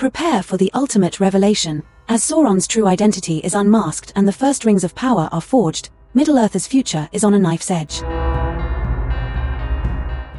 Prepare for the ultimate revelation. As Sauron's true identity is unmasked and the first rings of power are forged, Middle-earth's future is on a knife's edge.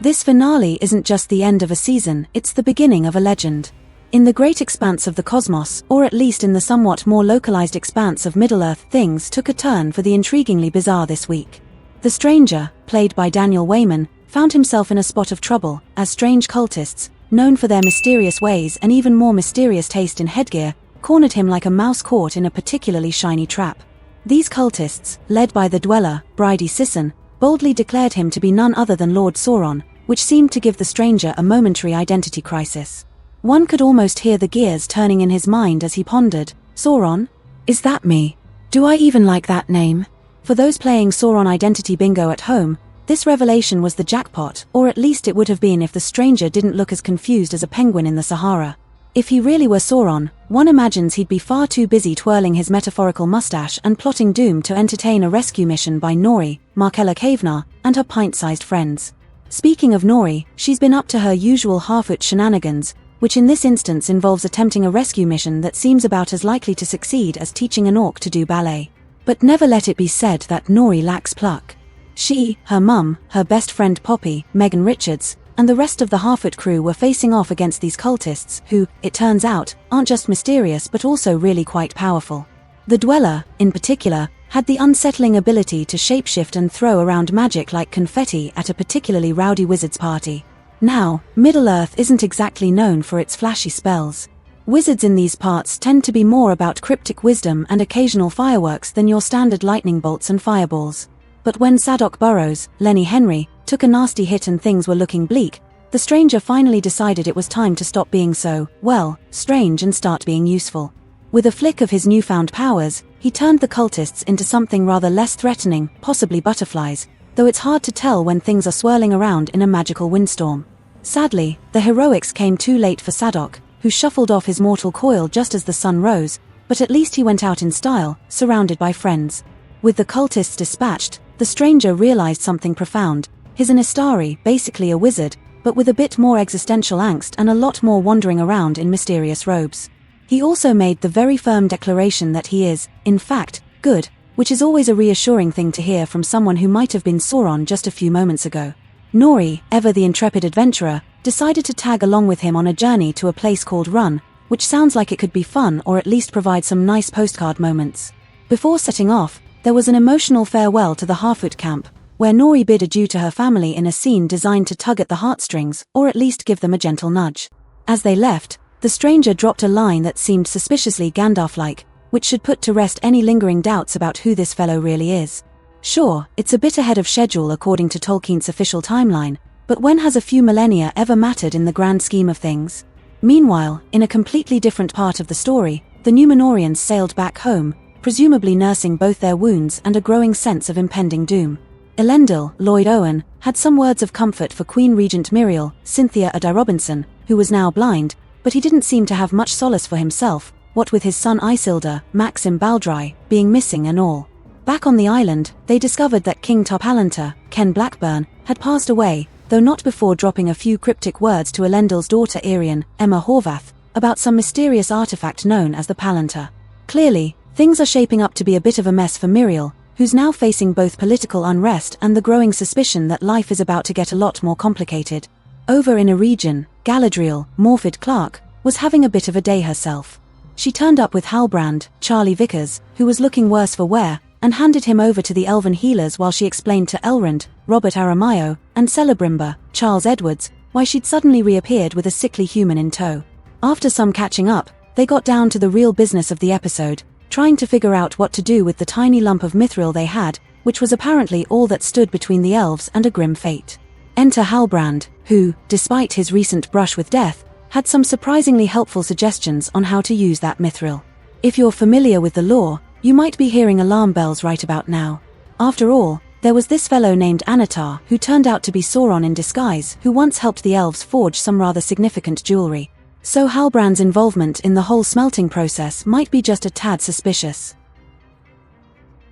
This finale isn't just the end of a season, it's the beginning of a legend. In the great expanse of the cosmos, or at least in the somewhat more localized expanse of Middle-earth, things took a turn for the intriguingly bizarre this week. The Stranger, played by Daniel Wayman, found himself in a spot of trouble, as strange cultists, known for their mysterious ways and even more mysterious taste in headgear, cornered him like a mouse caught in a particularly shiny trap. These cultists, led by the Dweller, Bridie Sisson, boldly declared him to be none other than Lord Sauron, which seemed to give the Stranger a momentary identity crisis. One could almost hear the gears turning in his mind as he pondered, "Sauron? Is that me? Do I even like that name?" For those playing Sauron identity bingo at home, this revelation was the jackpot, or at least it would have been if the Stranger didn't look as confused as a penguin in the Sahara. If he really were Sauron, one imagines he'd be far too busy twirling his metaphorical mustache and plotting doom to entertain a rescue mission by Nori, Markella Cavenar, and her pint-sized friends. Speaking of Nori, she's been up to her usual Harfoot shenanigans, which in this instance involves attempting a rescue mission that seems about as likely to succeed as teaching an orc to do ballet. But never let it be said that Nori lacks pluck. She, her mum, her best friend Poppy, Megan Richards, and the rest of the Harfoot crew were facing off against these cultists who, it turns out, aren't just mysterious but also really quite powerful. The Dweller, in particular, had the unsettling ability to shapeshift and throw around magic like confetti at a particularly rowdy wizard's party. Now, Middle-earth isn't exactly known for its flashy spells. Wizards in these parts tend to be more about cryptic wisdom and occasional fireworks than your standard lightning bolts and fireballs. But when Sadok Burrows, Lenny Henry, took a nasty hit and things were looking bleak, the Stranger finally decided it was time to stop being so, well, strange and start being useful. With a flick of his newfound powers, he turned the cultists into something rather less threatening, possibly butterflies, though it's hard to tell when things are swirling around in a magical windstorm. Sadly, the heroics came too late for Sadok, who shuffled off his mortal coil just as the sun rose, but at least he went out in style, surrounded by friends. With the cultists dispatched, the Stranger realized something profound. He's an Istari, basically a wizard, but with a bit more existential angst and a lot more wandering around in mysterious robes. He also made the very firm declaration that he is, in fact, good, which is always a reassuring thing to hear from someone who might have been Sauron just a few moments ago. Nori, ever the intrepid adventurer, decided to tag along with him on a journey to a place called Run, which sounds like it could be fun or at least provide some nice postcard moments. Before setting off, there was an emotional farewell to the Harfoot camp, where Nori bid adieu to her family in a scene designed to tug at the heartstrings, or at least give them a gentle nudge. As they left, the Stranger dropped a line that seemed suspiciously Gandalf-like, which should put to rest any lingering doubts about who this fellow really is. Sure, it's a bit ahead of schedule according to Tolkien's official timeline, but when has a few millennia ever mattered in the grand scheme of things? Meanwhile, in a completely different part of the story, the Númenorians sailed back home, presumably nursing both their wounds and a growing sense of impending doom. Elendil, Lloyd Owen, had some words of comfort for Queen Regent Miriel, Cynthia Adi Robinson, who was now blind, but he didn't seem to have much solace for himself, what with his son Isildur, Maxim Baldry, being missing and all. Back on the island, they discovered that King Top-Palantir, Ken Blackburn, had passed away, though not before dropping a few cryptic words to Elendil's daughter Irian, Emma Horvath, about some mysterious artifact known as the Palantir. Clearly, things are shaping up to be a bit of a mess for Miriel, who's now facing both political unrest and the growing suspicion that life is about to get a lot more complicated. Over in a region, Galadriel, Morfydd Clark, was having a bit of a day herself. She turned up with Halbrand, Charlie Vickers, who was looking worse for wear, and handed him over to the elven healers while she explained to Elrond, Robert Aramayo, and Celebrimber, Charles Edwards, why she'd suddenly reappeared with a sickly human in tow. After some catching up, they got down to the real business of the episode, trying to figure out what to do with the tiny lump of mithril they had, which was apparently all that stood between the elves and a grim fate. Enter Halbrand, who, despite his recent brush with death, had some surprisingly helpful suggestions on how to use that mithril. If you're familiar with the lore, you might be hearing alarm bells right about now. After all, there was this fellow named Anatar who turned out to be Sauron in disguise, who once helped the elves forge some rather significant jewelry. So Halbrand's involvement in the whole smelting process might be just a tad suspicious.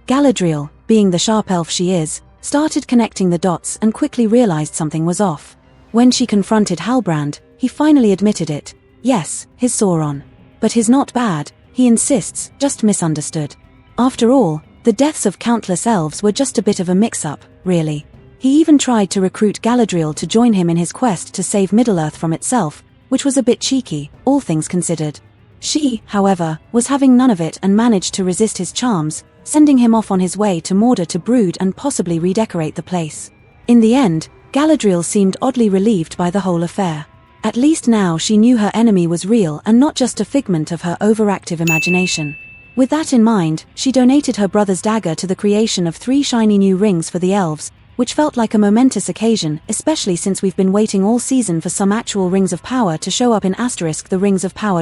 Galadriel, being the sharp elf she is, started connecting the dots and quickly realized something was off. When she confronted Halbrand, he finally admitted it. Yes, his Sauron. But his not bad, he insists, just misunderstood. After all, the deaths of countless elves were just a bit of a mix-up, really. He even tried to recruit Galadriel to join him in his quest to save Middle-earth from itself, which was a bit cheeky, all things considered. She, however, was having none of it and managed to resist his charms, sending him off on his way to Mordor to brood and possibly redecorate the place. In the end, Galadriel seemed oddly relieved by the whole affair. At least now she knew her enemy was real and not just a figment of her overactive imagination. With that in mind, she donated her brother's dagger to the creation of 3 shiny new rings for the elves, which felt like a momentous occasion, especially since we've been waiting all season for some actual rings of power to show up in the rings of power.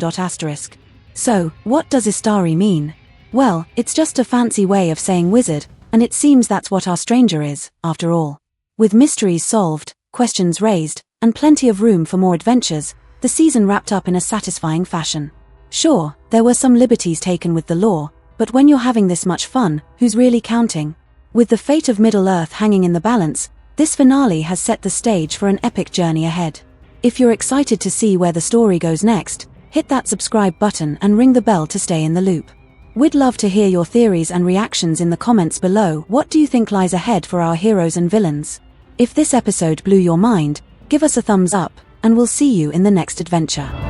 So, what does Istari mean? Well, it's just a fancy way of saying wizard, and it seems that's what our stranger is, after all. With mysteries solved, questions raised, and plenty of room for more adventures, the season wrapped up in a satisfying fashion. Sure, there were some liberties taken with the lore, but when you're having this much fun, who's really counting? With the fate of Middle-earth hanging in the balance, this finale has set the stage for an epic journey ahead. If you're excited to see where the story goes next, hit that subscribe button and ring the bell to stay in the loop. We'd love to hear your theories and reactions in the comments below. What do you think lies ahead for our heroes and villains? If this episode blew your mind, give us a thumbs up, and we'll see you in the next adventure.